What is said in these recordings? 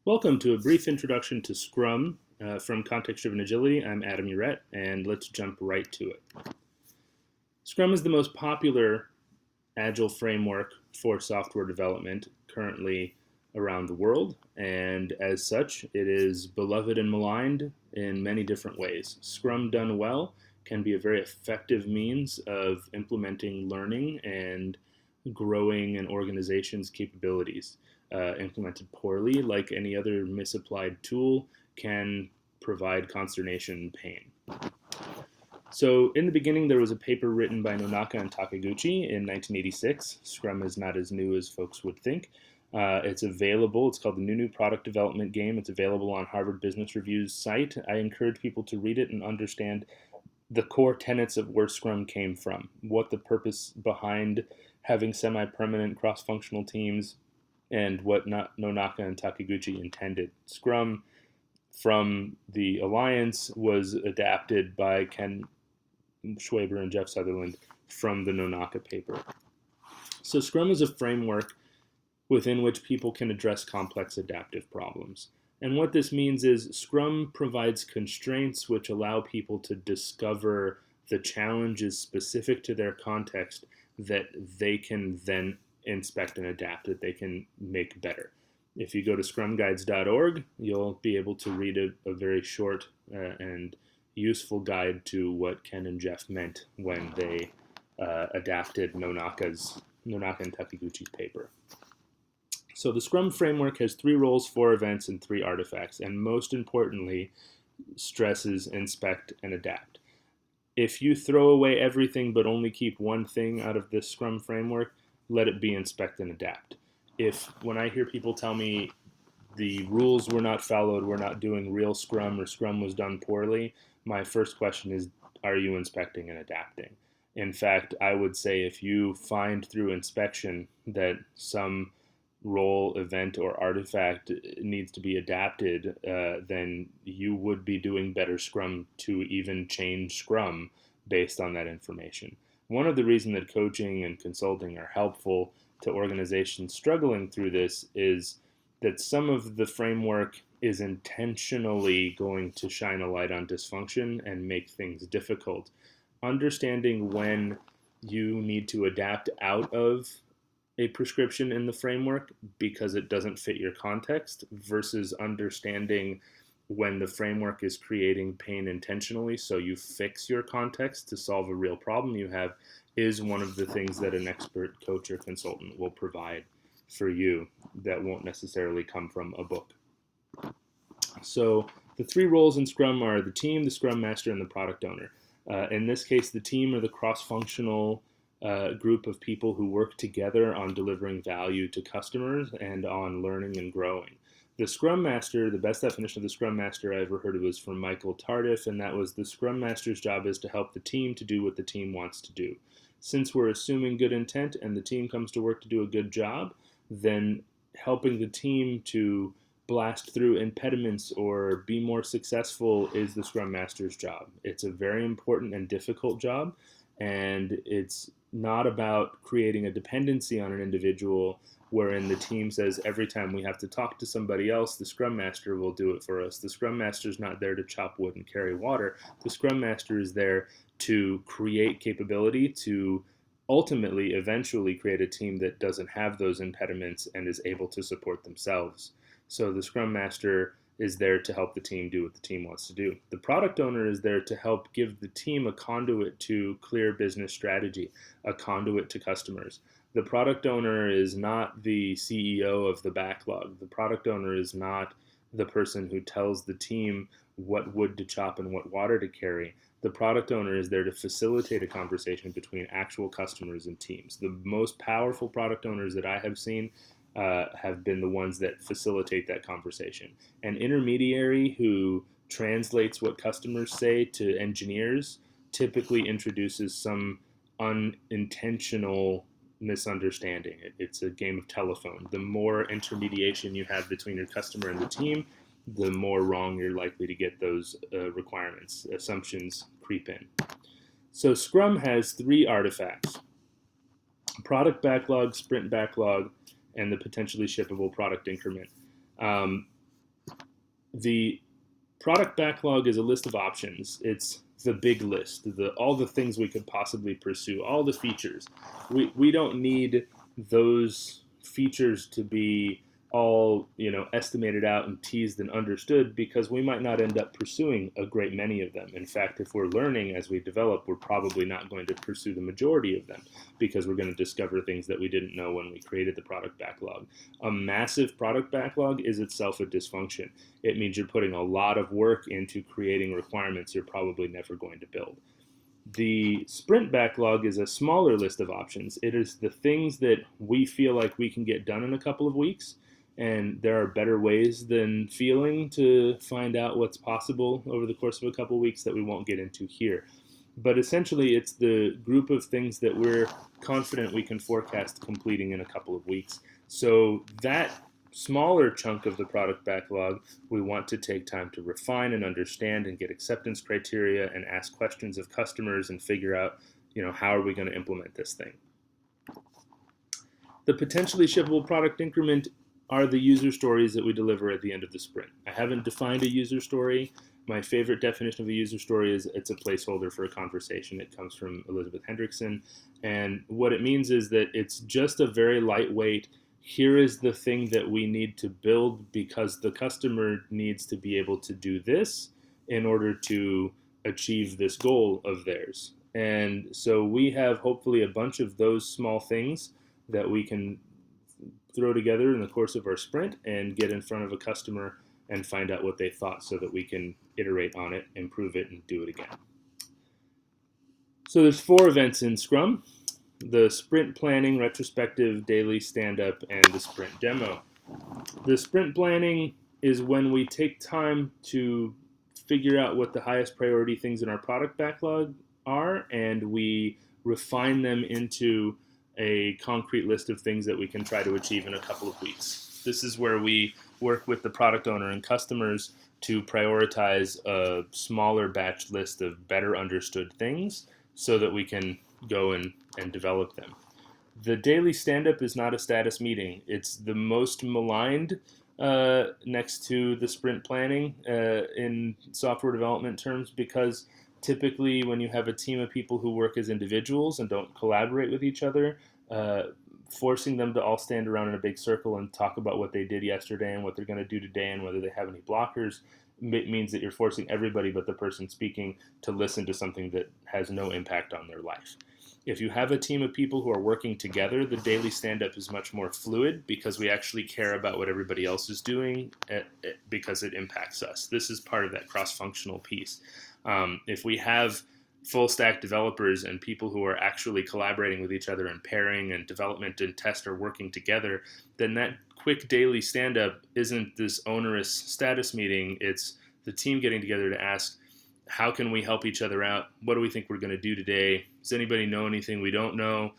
Welcome to a brief introduction to Scrum from Context-Driven Agility. I'm Adam Urette, and let's jump right to it. Scrum is the most popular agile framework for software development currently around the world, and as such, it is beloved and maligned in many different ways. Scrum done well can be a very effective means of implementing learning and growing an organization's capabilities. Implemented poorly, like any other misapplied tool, can provide consternation and pain. So in the beginning, there was a paper written by Nonaka and Takaguchi in 1986. Scrum is not as new as folks would think. It's available. It's called the New Product Development Game. It's available on Harvard Business Review's site. I encourage people to read it and understand the core tenets of where Scrum came from, what the purpose behind having semi-permanent cross-functional teams, and what Nonaka and Takaguchi intended. Scrum from the Alliance was adapted by Ken Schwaber and Jeff Sutherland from the Nonaka paper. So Scrum is a framework within which people can address complex adaptive problems. And what this means is Scrum provides constraints which allow people to discover the challenges specific to their context that they can then inspect and adapt, that they can make better. If you go to scrumguides.org, you'll be able to read a very short and useful guide to what Ken and Jeff meant when they adapted Nonaka and Takaguchi's paper. So the Scrum framework has 3 roles, 4 events, and 3 artifacts, and most importantly, stresses inspect and adapt. If you throw away everything but only keep one thing out of this Scrum framework, let it be inspect and adapt. When I hear people tell me the rules were not followed, we're not doing real Scrum, or Scrum was done poorly, my first question is, are you inspecting and adapting? In fact, I would say if you find through inspection that some role, event, or artifact needs to be adapted, then you would be doing better Scrum to even change Scrum based on that information. One of the reasons that coaching and consulting are helpful to organizations struggling through this is that some of the framework is intentionally going to shine a light on dysfunction and make things difficult. Understanding when you need to adapt out of a prescription in the framework because it doesn't fit your context versus understanding when the framework is creating pain intentionally so you fix your context to solve a real problem you have is one of the things that an expert coach or consultant will provide for you that won't necessarily come from a book. So the 3 roles in Scrum are the team, the Scrum Master, and the product owner. In this case, the team are the cross-functional group of people who work together on delivering value to customers and on learning and growing. The Scrum Master, the best definition of the Scrum Master I ever heard of was from Michael Tardif, and that was the Scrum Master's job is to help the team to do what the team wants to do. Since we're assuming good intent and the team comes to work to do a good job, then helping the team to blast through impediments or be more successful is the Scrum Master's job. It's a very important and difficult job, and it's not about creating a dependency on an individual wherein the team says every time we have to talk to somebody else, the Scrum Master will do it for us. The Scrum Master is not there to chop wood and carry water. The Scrum Master is there to create capability to ultimately, eventually create a team that doesn't have those impediments and is able to support themselves. So the Scrum Master is there to help the team do what the team wants to do. The product owner is there to help give the team a conduit to clear business strategy, a conduit to customers. The product owner is not the CEO of the backlog. The product owner is not the person who tells the team what wood to chop and what water to carry. The product owner is there to facilitate a conversation between actual customers and teams. The most powerful product owners that I have seen have been the ones that facilitate that conversation. An intermediary who translates what customers say to engineers typically introduces some unintentional misunderstanding. It's a game of telephone. The more intermediation you have between your customer and the team, the more wrong you're likely to get those requirements. Assumptions creep in. So Scrum has 3 artifacts: product backlog, sprint backlog, and the potentially shippable product increment. The product backlog is a list of options. It's the big list, all the things we could possibly pursue, all the features. We don't need those features to be all estimated out and teased and understood, because we might not end up pursuing a great many of them. In fact, if we're learning as we develop, we're probably not going to pursue the majority of them, because we're going to discover things that we didn't know when we created the product backlog. A massive product backlog is itself a dysfunction. It means you're putting a lot of work into creating requirements you're probably never going to build. The sprint backlog is a smaller list of options. It is the things that we feel like we can get done in a couple of weeks, and there are better ways than feeling to find out what's possible over the course of a couple of weeks that we won't get into here. But essentially, it's the group of things that we're confident we can forecast completing in a couple of weeks. So that smaller chunk of the product backlog, we want to take time to refine and understand and get acceptance criteria and ask questions of customers and figure out, how are we going to implement this thing. The potentially shippable product increment are the user stories that we deliver at the end of the sprint. I haven't defined a user story. My favorite definition of a user story is it's a placeholder for a conversation. It comes from Elizabeth Hendrickson. And what it means is that it's just a very lightweight, here is the thing that we need to build because the customer needs to be able to do this in order to achieve this goal of theirs. And so we have hopefully a bunch of those small things that we can throw together in the course of our sprint and get in front of a customer and find out what they thought so that we can iterate on it, improve it, and do it again. So there's 4 events in Scrum: the sprint planning, retrospective, daily stand-up, and the sprint demo. The sprint planning is when we take time to figure out what the highest priority things in our product backlog are, and we refine them into a concrete list of things that we can try to achieve in a couple of weeks. This is where we work with the product owner and customers to prioritize a smaller batch list of better understood things so that we can go and develop them. The daily stand-up is not a status meeting. It's the most maligned next to the sprint planning in software development terms, because typically when you have a team of people who work as individuals and don't collaborate with each other, forcing them to all stand around in a big circle and talk about what they did yesterday and what they're going to do today and whether they have any blockers means that you're forcing everybody but the person speaking to listen to something that has no impact on their life. If you have a team of people who are working together, the daily stand-up is much more fluid because we actually care about what everybody else is doing because it impacts us. This is part of that cross-functional piece. If we have full-stack developers and people who are actually collaborating with each other and pairing and development and test are working together, then that quick daily stand-up isn't this onerous status meeting. It's the team getting together to ask, how can we help each other out? What do we think we're going to do today? Does anybody know anything we don't know?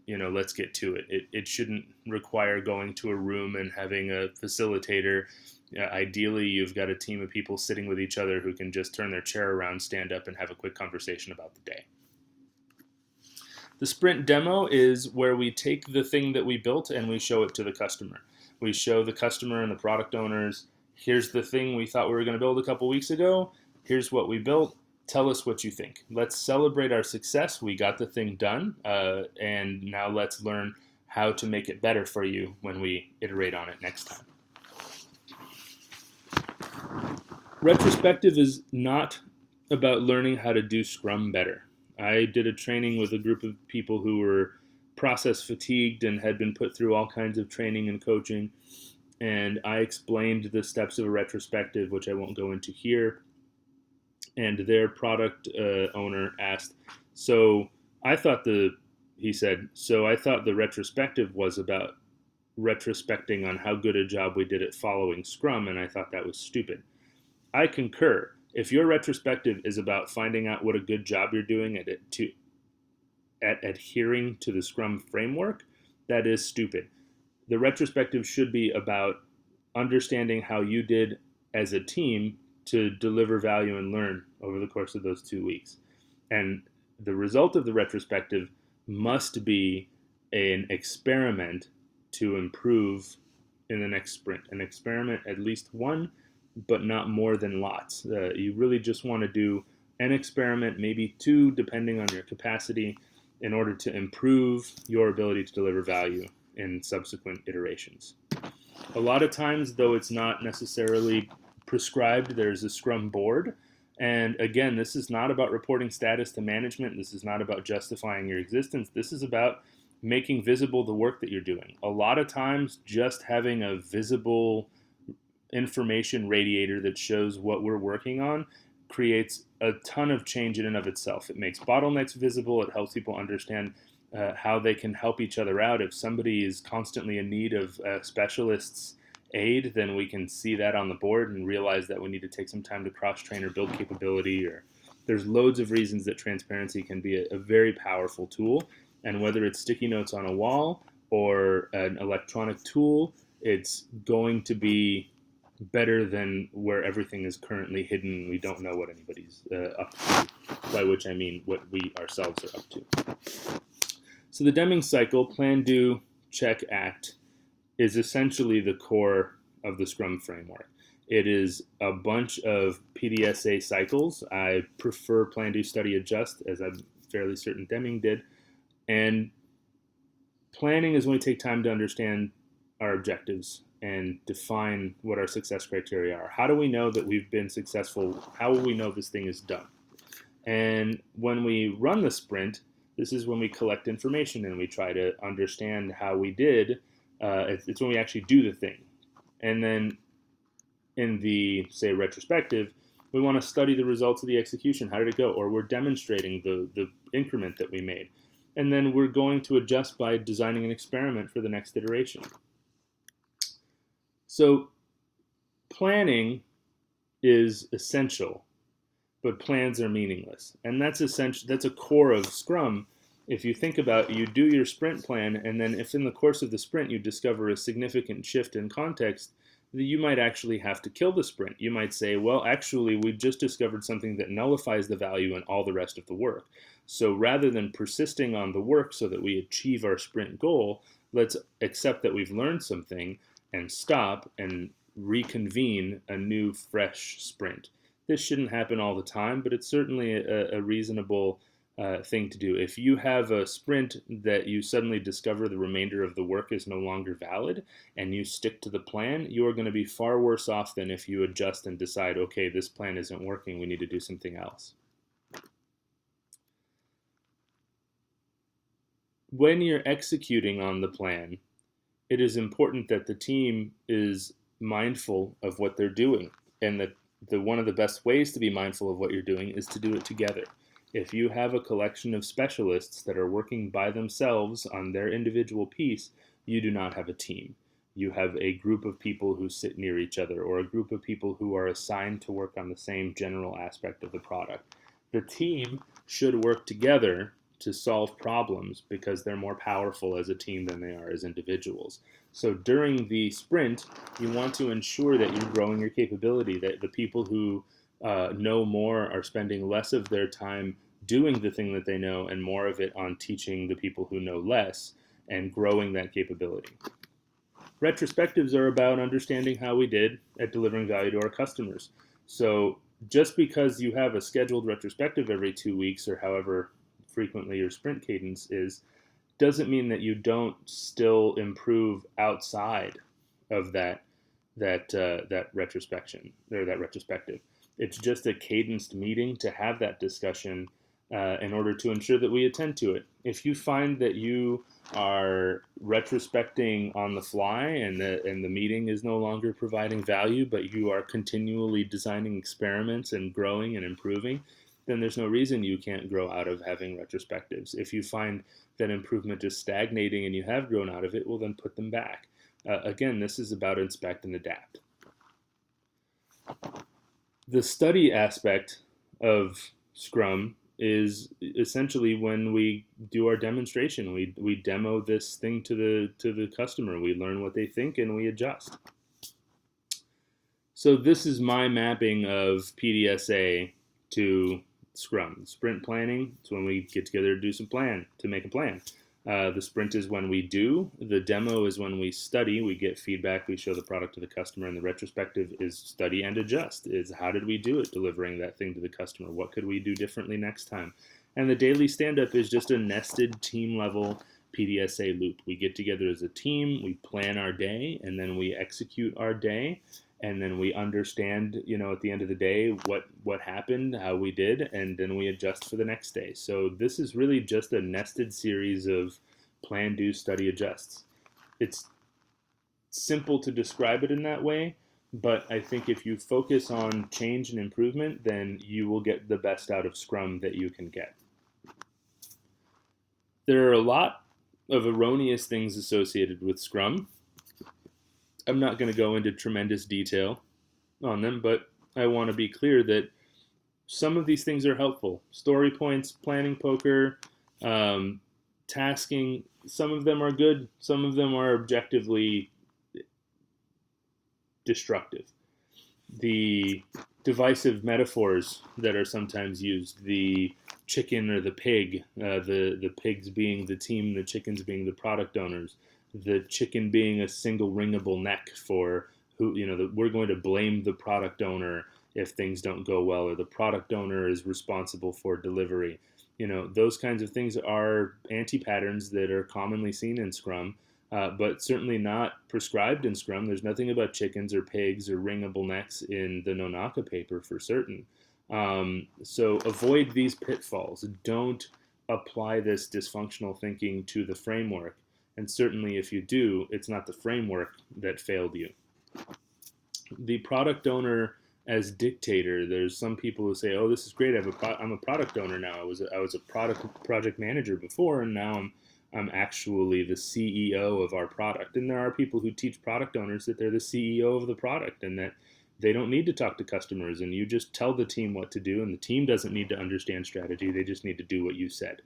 Let's get to it. It shouldn't require going to a room and having a facilitator. Ideally, you've got a team of people sitting with each other who can just turn their chair around, stand up, and have a quick conversation about the day. The sprint demo is where we take the thing that we built and we show it to the customer. We show the customer and the product owners, here's the thing we thought we were going to build a couple weeks ago. Here's what we built. Tell us what you think. Let's celebrate our success. We got the thing done, and now let's learn how to make it better for you when we iterate on it next time. Retrospective is not about learning how to do Scrum better. I did a training with a group of people who were process fatigued and had been put through all kinds of training and coaching, and I explained the steps of a retrospective, which I won't go into here. And their product owner asked, I thought the retrospective was about retrospecting on how good a job we did at following Scrum, and I thought that was stupid. I concur. If your retrospective is about finding out what a good job you're doing at adhering to the Scrum framework, that is stupid. The retrospective should be about understanding how you did as a team to deliver value and learn over the course of those 2 weeks. And the result of the retrospective must be an experiment to improve in the next sprint. An experiment, at least one, but not more than lots. You really just want to do an experiment, maybe two, depending on your capacity, in order to improve your ability to deliver value in subsequent iterations. A lot of times, though it's not necessarily prescribed, there's a Scrum board. And again, this is not about reporting status to management. This is not about justifying your existence. This is about making visible the work that you're doing. A lot of times, just having a visible information radiator that shows what we're working on creates a ton of change in and of itself. It makes bottlenecks visible. It helps people understand how they can help each other out. If somebody is constantly in need of specialists' aid, then we can see that on the board and realize that we need to take some time to cross-train or build capability. Or there's loads of reasons that transparency can be a very powerful tool. And whether it's sticky notes on a wall or an electronic tool, it's going to be better than where everything is currently hidden. We don't know what anybody's up to, by which I mean what we ourselves are up to. So the Deming cycle, plan, do, check, act, is essentially the core of the Scrum framework. It is a bunch of PDSA cycles. I prefer plan, do, study, adjust, as I'm fairly certain Deming did. And planning is when we take time to understand our objectives and define what our success criteria are. How do we know that we've been successful? How will we know this thing is done? And when we run the sprint, this is when we collect information and we try to understand how we did. It's when we actually do the thing. And then in the, say, retrospective, we want to study the results of the execution. How did it go? Or we're demonstrating the increment that we made. And then we're going to adjust by designing an experiment for the next iteration. So planning is essential, but plans are meaningless. And that's essential. That's a core of Scrum. If you think about it, you do your sprint plan, and then if in the course of the sprint you discover a significant shift in context, you might actually have to kill the sprint. You might say, well, actually, we've just discovered something that nullifies the value in all the rest of the work. So rather than persisting on the work so that we achieve our sprint goal, let's accept that we've learned something and stop and reconvene a new, fresh sprint. This shouldn't happen all the time, but it's certainly a reasonable thing to do. If you have a sprint that you suddenly discover the remainder of the work is no longer valid and you stick to the plan, you are going to be far worse off than if you adjust and decide, okay, this plan isn't working, we need to do something else. When you're executing on the plan, it is important that the team is mindful of what they're doing, and that one of the best ways to be mindful of what you're doing is to do it together. If you have a collection of specialists that are working by themselves on their individual piece, you do not have a team. You have a group of people who sit near each other, or a group of people who are assigned to work on the same general aspect of the product. The team should work together to solve problems because they're more powerful as a team than they are as individuals. So during the sprint, you want to ensure that you're growing your capability, that the people who know more are spending less of their time doing the thing that they know and more of it on teaching the people who know less and growing that capability. Retrospectives are about understanding how we did at delivering value to our customers. So just because you have a scheduled retrospective every 2 weeks or however frequently your sprint cadence is, doesn't mean that you don't still improve outside of that retrospection or that retrospective. It's just a cadenced meeting to have that discussion in order to ensure that we attend to it. If you find that you are retrospecting on the fly and the meeting is no longer providing value, but you are continually designing experiments and growing and improving, then there's no reason you can't grow out of having retrospectives. If you find that improvement is stagnating and you have grown out of it, well, then put them back. Again, this is about inspect and adapt. The study aspect of Scrum is essentially when we do our demonstration. We demo this thing to the customer. We learn what they think and we adjust. So this is my mapping of PDSA to Scrum. Sprint planning is when we get together to make a plan. The sprint is when we do. The demo is when we study, we get feedback, we show the product to the customer, and the retrospective is study and adjust. Is how did we do it delivering that thing to the customer? What could we do differently next time? And the daily stand-up is just a nested team-level PDSA loop. We get together as a team, we plan our day, and then we execute our day, and then we understand, at the end of the day, what happened, how we did, and then we adjust for the next day. So this is really just a nested series of plan, do, study, adjusts. It's simple to describe it in that way, but I think if you focus on change and improvement, then you will get the best out of Scrum that you can get. There are a lot of erroneous things associated with Scrum. I'm not going to go into tremendous detail on them, but I want to be clear that some of these things are helpful. Story points, planning poker, tasking, some of them are good, some of them are objectively destructive. The divisive metaphors that are sometimes used, the chicken or the pig, the pigs being the team, the chickens being the product owners, the chicken being a single ringable neck for who, we're going to blame the product owner if things don't go well, or the product owner is responsible for delivery. Those kinds of things are anti-patterns that are commonly seen in Scrum, but certainly not prescribed in Scrum. There's nothing about chickens or pigs or ringable necks in the Nonaka paper for certain. So avoid these pitfalls. Don't apply this dysfunctional thinking to the framework. And certainly if you do, it's not the framework that failed you. The product owner as dictator, there's some people who say, oh, this is great, I'm a product owner now. I was a project manager before, and now I'm actually the CEO of our product. And there are people who teach product owners that they're the CEO of the product and that they don't need to talk to customers, and you just tell the team what to do, and the team doesn't need to understand strategy. They just need to do what you said.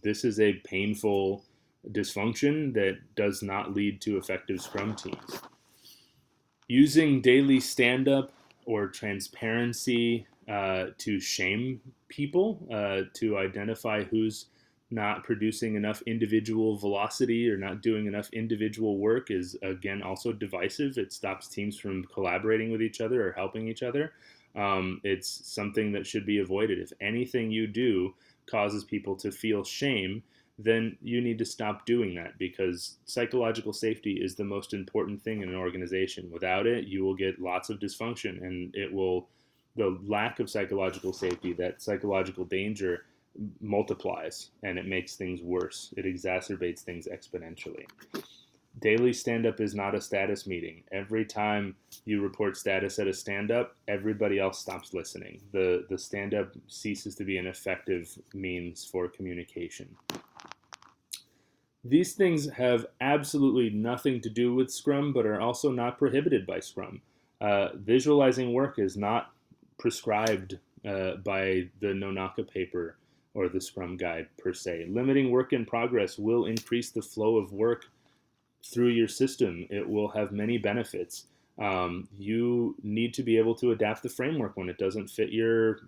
This is a painful dysfunction that does not lead to effective Scrum teams. Using daily stand-up or transparency to shame people, to identify who's not producing enough individual velocity or not doing enough individual work is, again, also divisive. It stops teams from collaborating with each other or helping each other. It's something that should be avoided. If anything you do causes people to feel shame, then you need to stop doing that, because psychological safety is the most important thing in an organization. Without it, you will get lots of dysfunction, and the lack of psychological safety, that psychological danger, multiplies, and it makes things worse. It exacerbates things exponentially. Daily stand-up is not a status meeting. Every time you report status at a stand-up, everybody else stops listening. The stand-up ceases to be an effective means for communication. These things have absolutely nothing to do with Scrum, but are also not prohibited by Scrum. Visualizing work is not prescribed by the Nonaka paper or the Scrum guide per se. Limiting work in progress will increase the flow of work through your system. It will have many benefits. You need to be able to adapt the framework when it doesn't fit your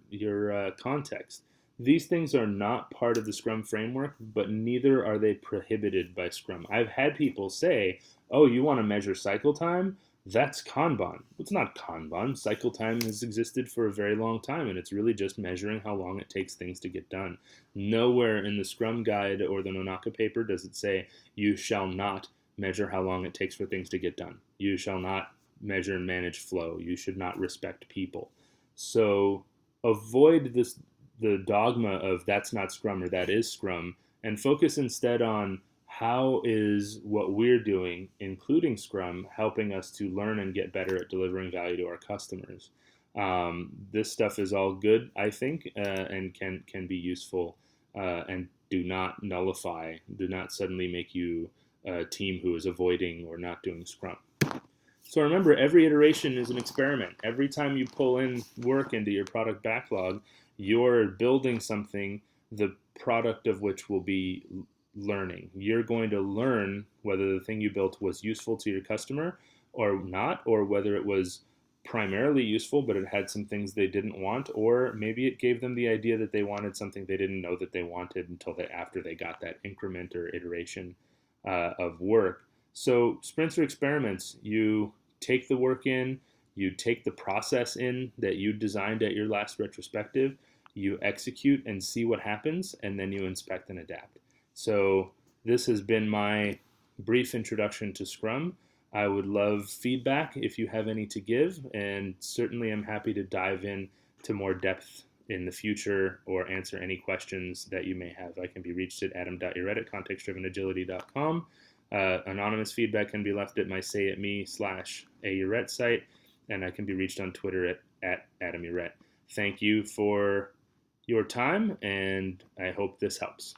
context. These things are not part of the Scrum framework, but neither are they prohibited by Scrum. I've had people say, oh, you want to measure cycle time? That's Kanban. It's not Kanban. Cycle time has existed for a very long time, and it's really just measuring how long it takes things to get done. Nowhere in the Scrum guide or the Nonaka paper does it say you shall not measure how long it takes for things to get done. You shall not measure and manage flow. You should not respect people. So avoid the dogma of that's not Scrum or that is Scrum, and focus instead on how is what we're doing, including Scrum, helping us to learn and get better at delivering value to our customers. This stuff is all good, I think, and can be useful, and do not nullify, do not suddenly make you a team who is avoiding or not doing Scrum. So remember, every iteration is an experiment. Every time you pull in work into your product backlog, you're building something, the product of which will be learning. You're going to learn whether the thing you built was useful to your customer or not, or whether it was primarily useful, but it had some things they didn't want, or maybe it gave them the idea that they wanted something they didn't know that they wanted until after they got that increment or iteration of work. So sprints are experiments. You take the work in, you take the process in that you designed at your last retrospective, you execute and see what happens, and then you inspect and adapt. So this has been my brief introduction to Scrum. I would love feedback if you have any to give, and certainly I'm happy to dive in to more depth in the future or answer any questions that you may have. I can be reached at adam.uret@contextdrivenagility.com. Anonymous feedback can be left at my sayitme/auret site, and I can be reached on Twitter at @AdamUret. Thank you for your time, and I hope this helps.